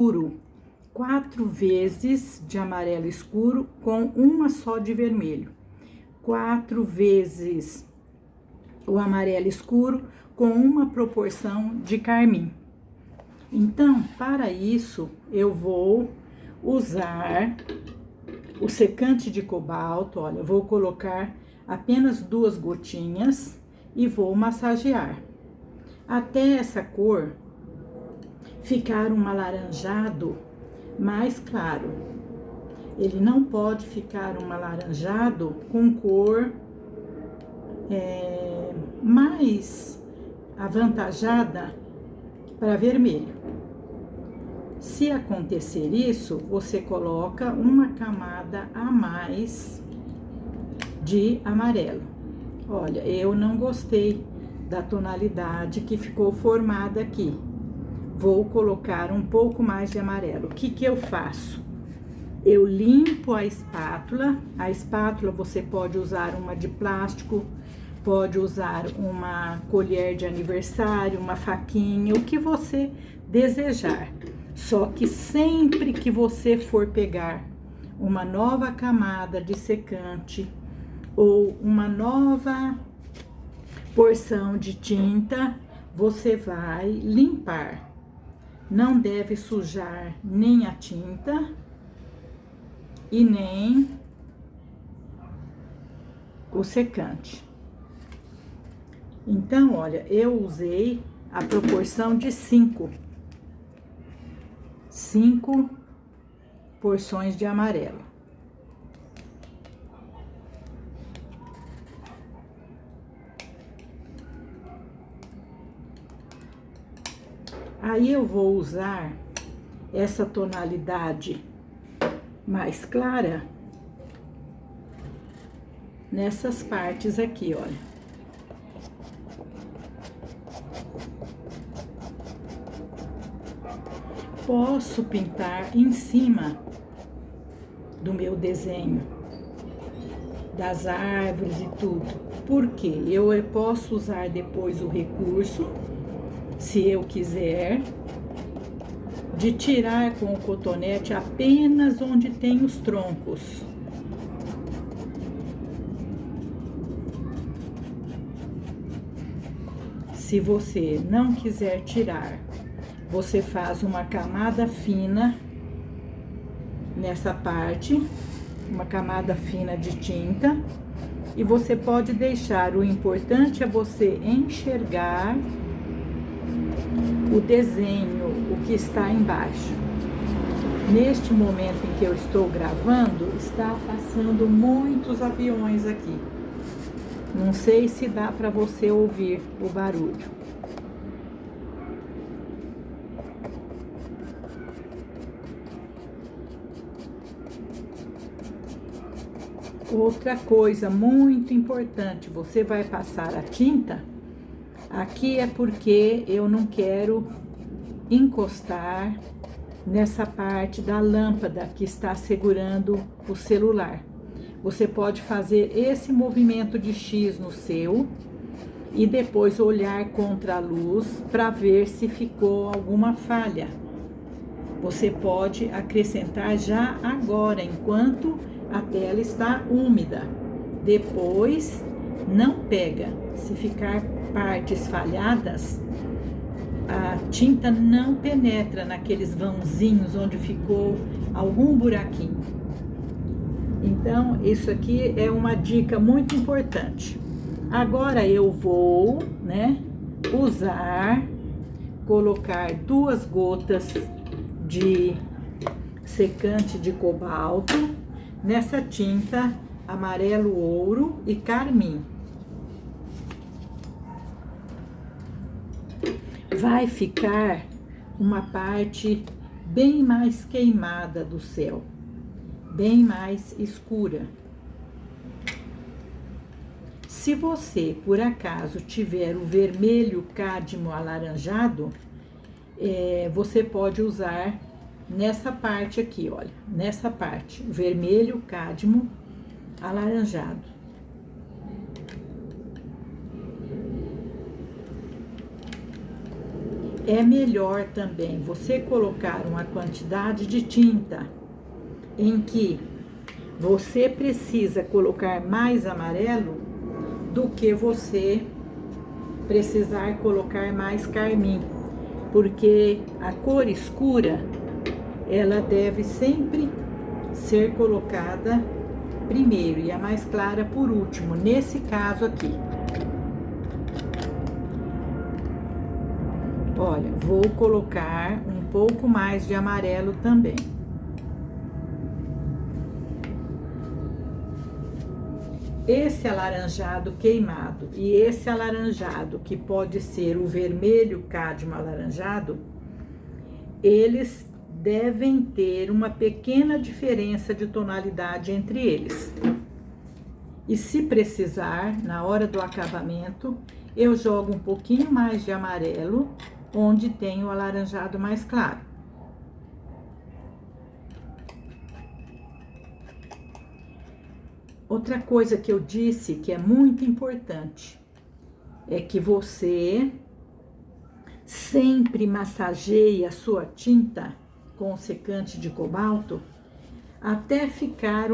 escuro, 4 vezes de amarelo escuro com uma só de vermelho. 4 vezes o amarelo escuro com uma proporção de carmim. Então, para isso, eu vou usar o secante de cobalto. Olha, eu vou colocar apenas 2 gotinhas e vou massagear até essa cor ficar um alaranjado mais claro. Ele não pode ficar um alaranjado com cor mais avantajada para vermelho. Se acontecer isso, você coloca uma camada a mais de amarelo. Olha, eu não gostei da tonalidade que ficou formada aqui. Vou colocar um pouco mais de amarelo. O que eu faço? Eu limpo a espátula. A espátula você pode usar uma de plástico, pode usar uma colher de aniversário, uma faquinha, o que você desejar. Só que sempre que você for pegar uma nova camada de secante ou uma nova porção de tinta, você vai limpar. Não deve sujar nem a tinta e nem o secante. Então, olha, eu usei a proporção de 5 porções de amarelo. Aí eu vou usar essa tonalidade mais clara nessas partes aqui, olha. Posso pintar em cima do meu desenho, das árvores e tudo. Porque eu posso usar depois o recurso, se eu quiser, de tirar com o cotonete apenas onde tem os troncos. Se você não quiser tirar, você faz uma camada fina nessa parte, uma camada fina de tinta, e você pode deixar. O importante é você enxergar o desenho, o que está embaixo. Neste momento em que eu estou gravando, está passando muitos aviões aqui. Não sei se dá para você ouvir o barulho. Outra coisa muito importante, você vai passar a tinta. Aqui é porque eu não quero encostar nessa parte da lâmpada que está segurando o celular. Você pode fazer esse movimento de X no seu e depois olhar contra a luz para ver se ficou alguma falha. Você pode acrescentar já agora, enquanto a tela está úmida. Depois não pega. Se ficar partes falhadas, a tinta não penetra naqueles vãozinhos onde ficou algum buraquinho. Então, isso aqui é uma dica muito importante. Agora eu vou, colocar 2 gotas de secante de cobalto nessa tinta amarelo ouro e carmim. Vai ficar uma parte bem mais queimada do céu, bem mais escura. Se você, por acaso, tiver o vermelho cádmio alaranjado, você pode usar nessa parte aqui, olha, nessa parte, vermelho cádmio alaranjado. é melhor também você colocar uma quantidade de tinta em que você precisa colocar mais amarelo do que você precisar colocar mais carmim, porque a cor escura ela deve sempre ser colocada primeiro e a mais clara por último, nesse caso aqui. Olha, vou colocar um pouco mais de amarelo também. Esse alaranjado queimado e esse alaranjado, que pode ser o vermelho cádmio alaranjado, eles devem ter uma pequena diferença de tonalidade entre eles. E se precisar, na hora do acabamento, eu jogo um pouquinho mais de amarelo, onde tem o alaranjado mais claro. Outra coisa que eu disse que é muito importante é que você sempre massageie a sua tinta com secante de cobalto até ficar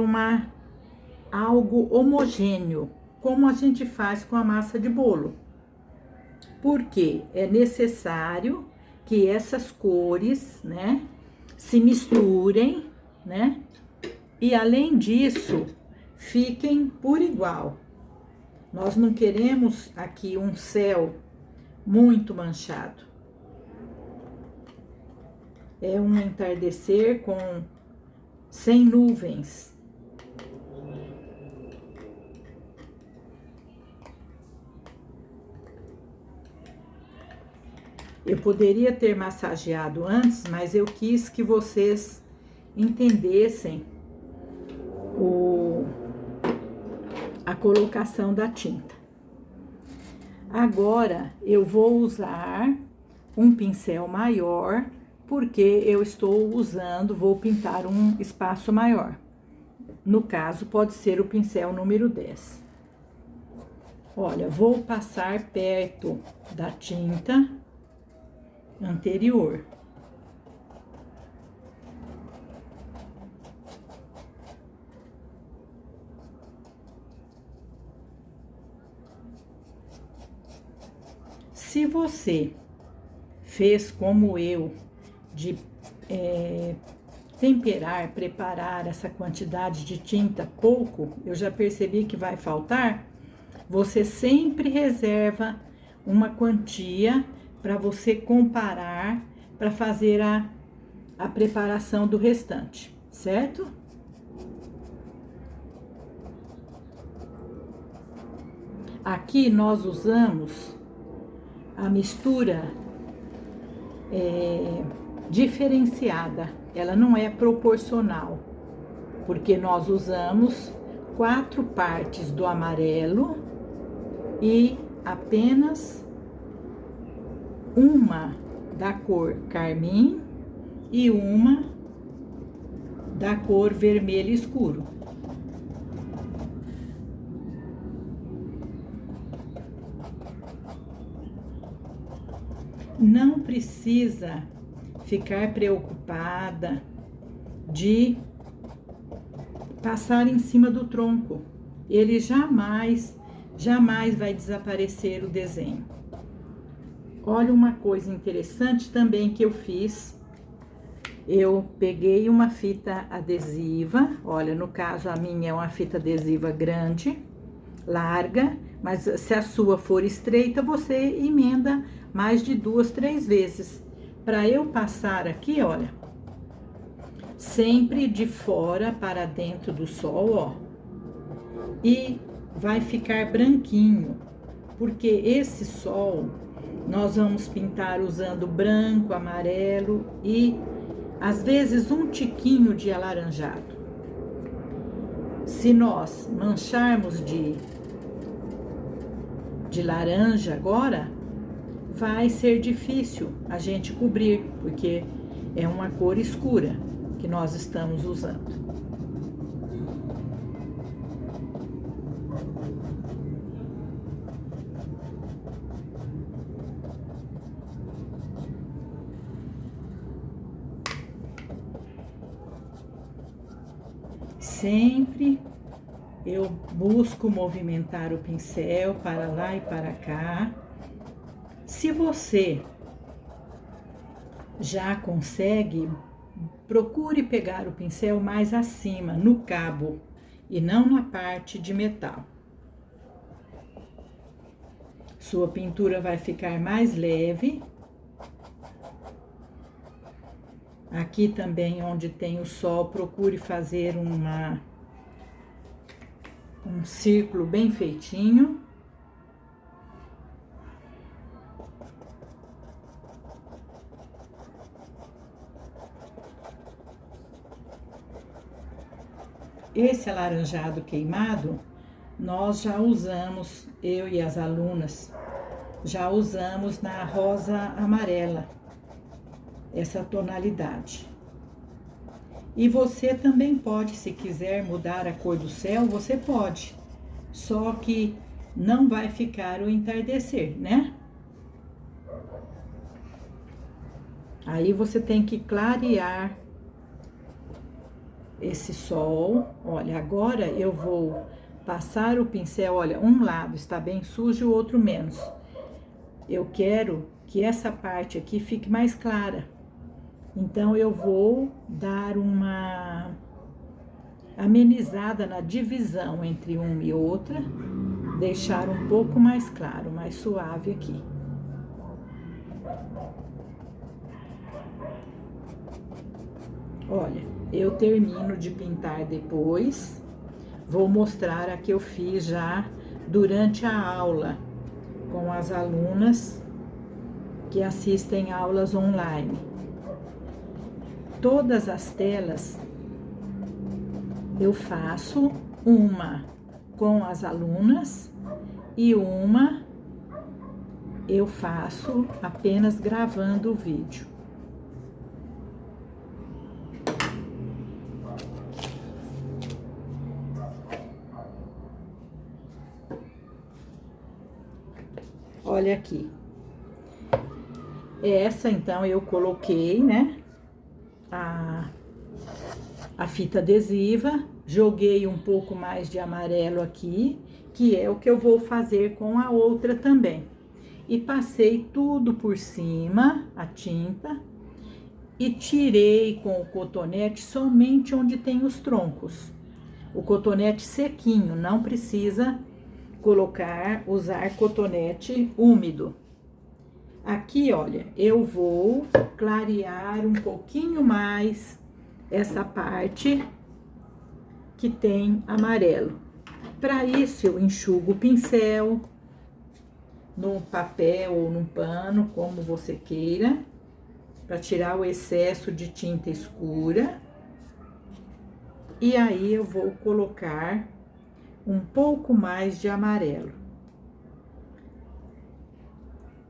algo homogêneo, como a gente faz com a massa de bolo. Porque é necessário que essas cores, né, se misturem, né? E além disso, fiquem por igual. Nós não queremos aqui um céu muito manchado. É um entardecer sem nuvens. Eu poderia ter massageado antes, mas eu quis que vocês entendessem a colocação da tinta. Agora, eu vou usar um pincel maior, porque eu vou pintar um espaço maior. No caso, pode ser o pincel número 10. Olha, vou passar perto da tinta anterior. Se você fez como eu, de temperar, preparar essa quantidade de tinta pouco, eu já percebi que vai faltar, você sempre reserva uma quantia para você comparar, para fazer a preparação do restante, certo? Aqui nós usamos a mistura diferenciada, ela não é proporcional, porque nós usamos 4 partes do amarelo e apenas uma da cor carmim e uma da cor vermelho escuro. Não precisa ficar preocupada de passar em cima do tronco. Ele jamais vai desaparecer o desenho. Olha uma coisa interessante também que eu fiz. Eu peguei uma fita adesiva, olha, no caso a minha é uma fita adesiva grande, larga, mas se a sua for estreita, você emenda mais de 2, 3 vezes. Para eu passar aqui, olha, sempre de fora para dentro do sol, ó. E vai ficar branquinho, porque esse sol nós vamos pintar usando branco, amarelo e às vezes um tiquinho de alaranjado. Se nós mancharmos de laranja agora, vai ser difícil a gente cobrir, porque é uma cor escura que nós estamos usando. Sempre eu busco movimentar o pincel para lá e para cá. Se você já consegue, procure pegar o pincel mais acima, no cabo, e não na parte de metal. Sua pintura vai ficar mais leve. Aqui também, onde tem o sol, procure fazer um círculo bem feitinho. Esse alaranjado queimado, nós já usamos, eu e as alunas, já usamos na rosa amarela, essa tonalidade. E você também pode, se quiser mudar a cor do céu, você pode. Só que não vai ficar o entardecer, né? Aí você tem que clarear esse sol. Olha, agora eu vou passar o pincel, olha, um lado está bem sujo, o outro menos. Eu quero que essa parte aqui fique mais clara. Então, eu vou dar uma amenizada na divisão entre uma e outra, deixar um pouco mais claro, mais suave aqui. Olha, eu termino de pintar depois, vou mostrar a que eu fiz já durante a aula com as alunas que assistem aulas online. Todas as telas eu faço uma com as alunas e uma eu faço apenas gravando o vídeo. Olha aqui. Essa, então, eu coloquei, né, a fita adesiva, joguei um pouco mais de amarelo aqui, que é o que eu vou fazer com a outra também. E passei tudo por cima, a tinta, e tirei com o cotonete somente onde tem os troncos. O cotonete sequinho, não precisa usar cotonete úmido. Aqui, olha, eu vou clarear um pouquinho mais essa parte que tem amarelo. Para isso, eu enxugo o pincel num papel ou num pano, como você queira, para tirar o excesso de tinta escura. E aí, eu vou colocar um pouco mais de amarelo.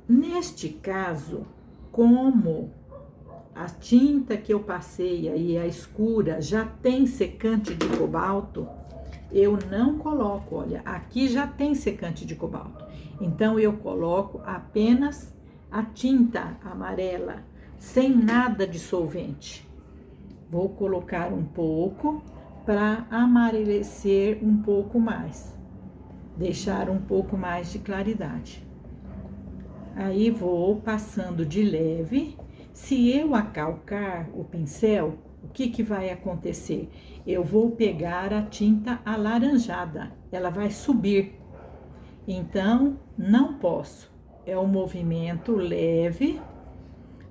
Neste caso, como a tinta que eu passei aí, a escura, já tem secante de cobalto, eu não coloco, olha, aqui já tem secante de cobalto. Então, eu coloco apenas a tinta amarela, sem nada de solvente. Vou colocar um pouco para amarecer um pouco mais, deixar um pouco mais de claridade. Aí, vou passando de leve. Se eu acalcar o pincel, o que vai acontecer? Eu vou pegar a tinta alaranjada, ela vai subir. Então, não posso. É um movimento leve,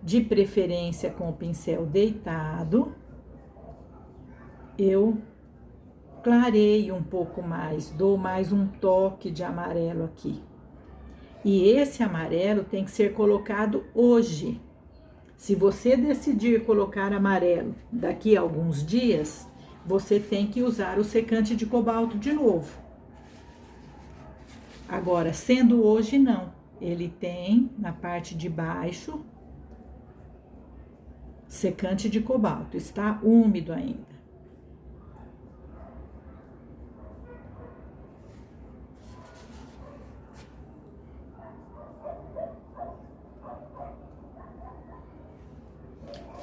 de preferência com o pincel deitado. Eu clareio um pouco mais, dou mais um toque de amarelo aqui. E esse amarelo tem que ser colocado hoje. Se você decidir colocar amarelo daqui a alguns dias, você tem que usar o secante de cobalto de novo. Agora, sendo hoje, não. Ele tem na parte de baixo secante de cobalto. Está úmido ainda.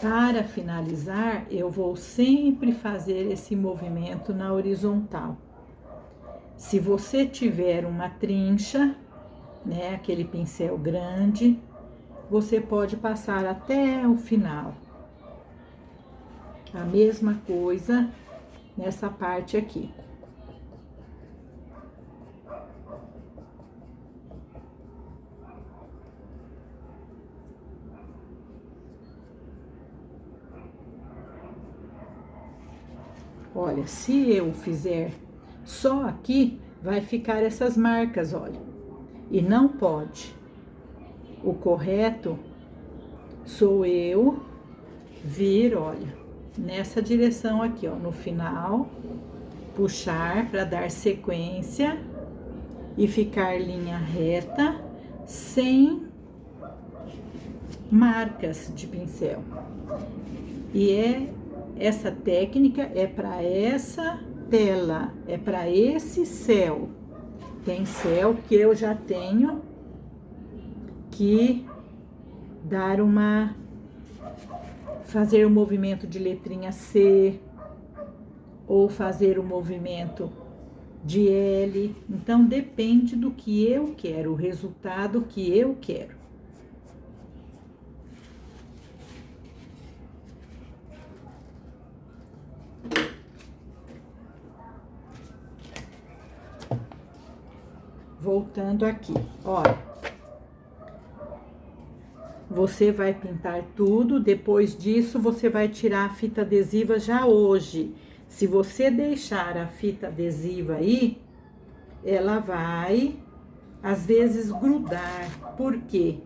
Para finalizar, eu vou sempre fazer esse movimento na horizontal. Se você tiver uma trincha, né, aquele pincel grande, você pode passar até o final. A mesma coisa nessa parte aqui. Olha, se eu fizer só aqui, vai ficar essas marcas, olha. E não pode. O correto sou eu vir, olha, nessa direção aqui, ó, no final, puxar para dar sequência e ficar linha reta, sem marcas de pincel. E essa técnica é para essa tela, é para esse céu. Tem céu que eu já tenho que dar fazer o movimento de letrinha C ou fazer o movimento de L. Então depende do que eu quero, o resultado que eu quero. Voltando aqui, olha, você vai pintar tudo, depois disso você vai tirar a fita adesiva já hoje. Se você deixar a fita adesiva aí, ela vai, às vezes, grudar, porque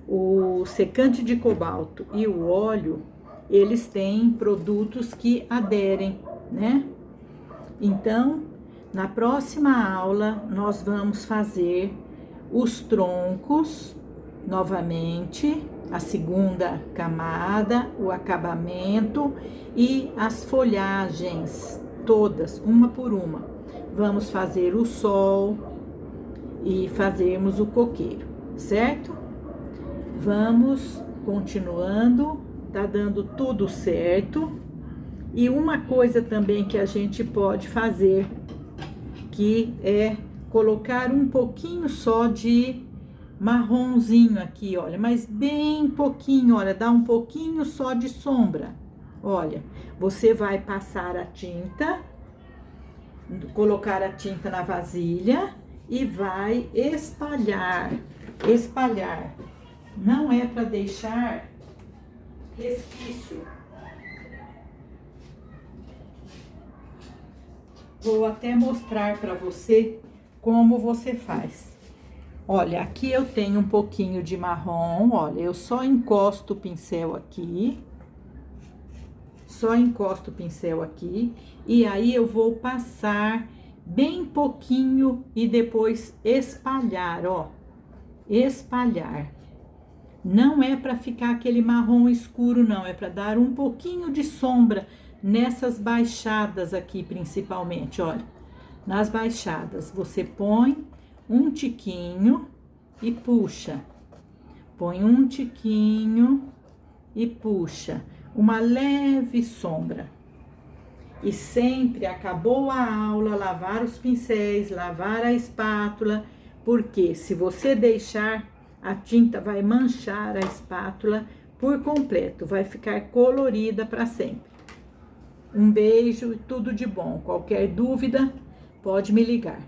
o secante de cobalto e o óleo, eles têm produtos que aderem, né? Então, na próxima aula, nós vamos fazer os troncos, novamente, a segunda camada, o acabamento e as folhagens, todas, uma por uma. Vamos fazer o sol e fazermos o coqueiro, certo? Vamos continuando, tá dando tudo certo. E uma coisa também que a gente pode fazer, que é colocar um pouquinho só de marronzinho aqui, olha, mas bem pouquinho, olha, dá um pouquinho só de sombra. Olha, você vai passar a tinta, colocar a tinta na vasilha e vai espalhar, espalhar. Não é para deixar resquício. Vou até mostrar para você como você faz. Olha, aqui eu tenho um pouquinho de marrom, olha, eu só encosto o pincel aqui. Só encosto o pincel aqui. E aí eu vou passar bem pouquinho e depois espalhar, ó. Espalhar. Não é para ficar aquele marrom escuro, não. É para dar um pouquinho de sombra nessas baixadas aqui, principalmente, olha. Nas baixadas, você põe um tiquinho e puxa. Põe um tiquinho e puxa. Uma leve sombra. E sempre acabou a aula, lavar os pincéis, lavar a espátula, porque se você deixar, a tinta vai manchar a espátula por completo, vai ficar colorida para sempre. Um beijo e tudo de bom. Qualquer dúvida, pode me ligar.